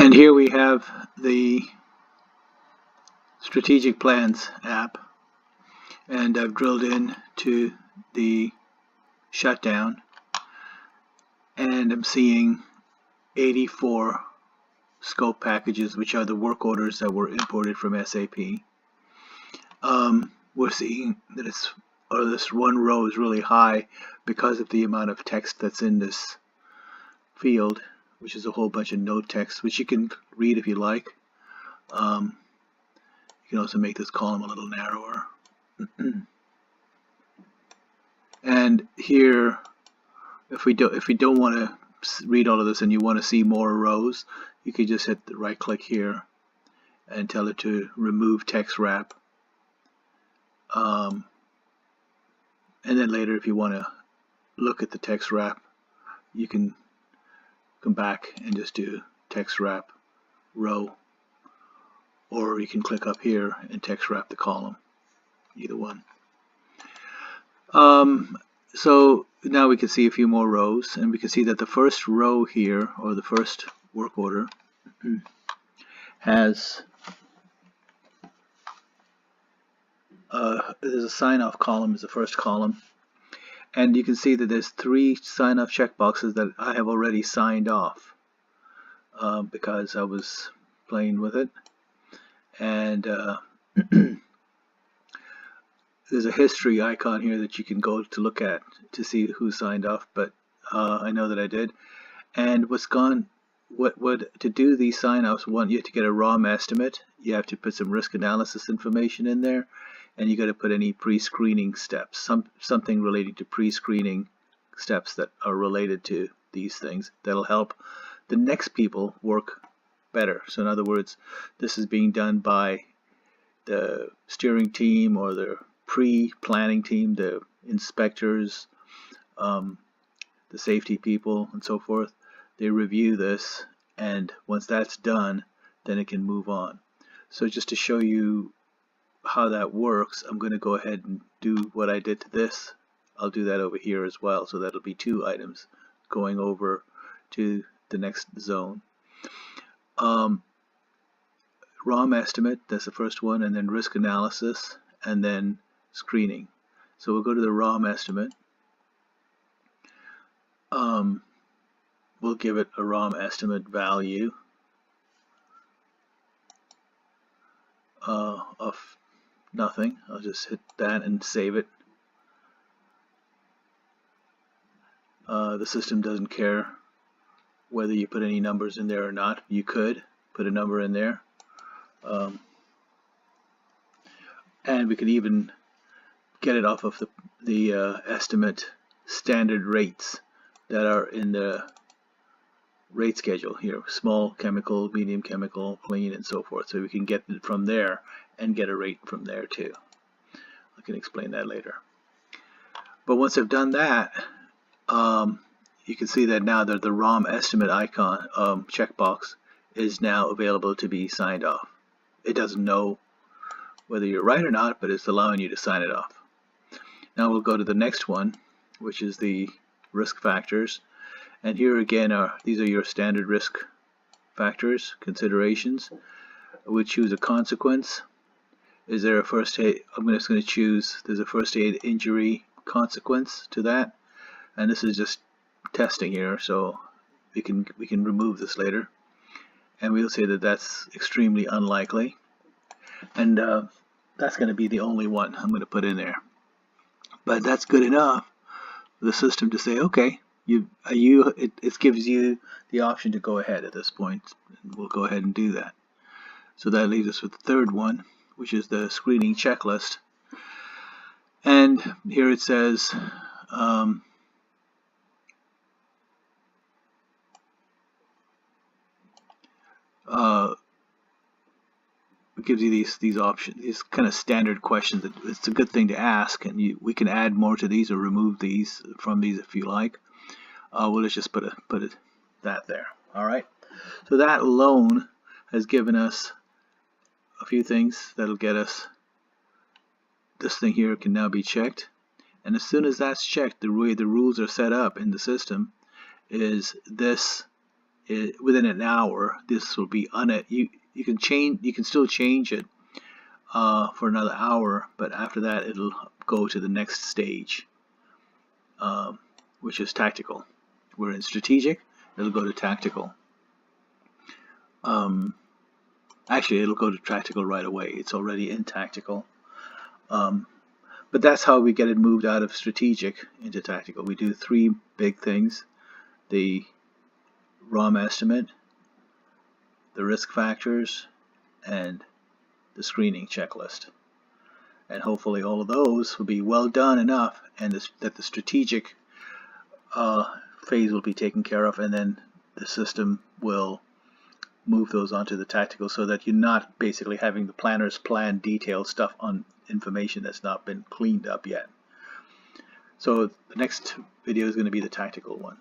And here we have the Strategic Plans app, and I've drilled in to the shutdown, and I'm seeing 84 scope packages, which are the work orders that were imported from SAP. We're seeing that this one row is really high because of the amount of text that's in this field, which is a whole bunch of note text, which you can read if you like. You can also make this column a little narrower. And here, if we don't want to read all of this and you want to see more rows, you can just hit the right click here and tell it to remove text wrap. And then later, if you want to look at the text wrap, you can come back and just do text wrap row, or you can click up here and text wrap the column, either one. So now we can see a few more rows, and we can see that the first row here, or the first work order, has there's a sign-off column is the first column, and you can see that there's 3 sign-off checkboxes that I have already signed off because I was playing with it. And there's a history icon here that you can go to look at to see who signed off, but I know that I did. And to do these sign-offs, you have to get a ROM estimate. You have to put some risk analysis information in there, and you got to put any pre-screening steps, something relating to pre-screening steps that are related to these things that'll help the next people work better. So in other words, this is being done by the steering team or the pre-planning team, the inspectors, the safety people, and so forth. They review this, and once that's done, then it can move on. So just to show you how that works, I'm going to go ahead and do what I did to this. I'll do that over here as well, so that'll be 2 items going over to the next zone. ROM estimate, that's the first one, and then risk analysis, and then screening. So we'll go to the ROM estimate. We'll give it a ROM estimate value of nothing. I'll just hit that and save it. The system doesn't care whether you put any numbers in there or not. You could put a number in there. And we could even get it off of the estimate standard rates that are in the rate schedule here: small chemical, medium chemical, clean, and so forth. So we can get it from there and get a rate from there too. I can explain that later. But once I've done that, you can see that now that the ROM estimate icon checkbox is now available to be signed off. It doesn't know whether you're right or not, but it's allowing you to sign it off. Now we'll go to the next one, which is the risk factors. And here again, these are your standard risk factors, considerations. We'll choose a consequence. Is there a first aid? I'm just going to choose, there's a first aid injury consequence to that. And this is just testing here, so we can remove this later. And we'll say that that's extremely unlikely. And that's going to be the only one I'm going to put in there. But that's good enough for the system to say, okay, it gives you the option to go ahead at this point. We'll go ahead and do that. So that leaves us with the third one, which is the screening checklist. And here it says it gives you these options, these kind of standard questions. It's a good thing to ask, and we can add more to these or remove these from these if you like. We'll just put that there. All right. So that alone has given us a few things that'll get us. This thing here can now be checked, and as soon as that's checked, the way the rules are set up in the system is this within an hour, this will be you can still change it for another hour, but after that it'll go to the next stage, which is tactical. We're in strategic, it'll go to tactical. Actually, it'll go to tactical right away. It's already in tactical. But that's how we get it moved out of strategic into tactical. We do three big things: the ROM estimate, the risk factors, and the screening checklist. And hopefully all of those will be well done enough, and that the strategic phase will be taken care of, and then the system will move those onto the tactical, so that you're not basically having the planner's plan detailed stuff on information that's not been cleaned up yet. So the next video is going to be the tactical one.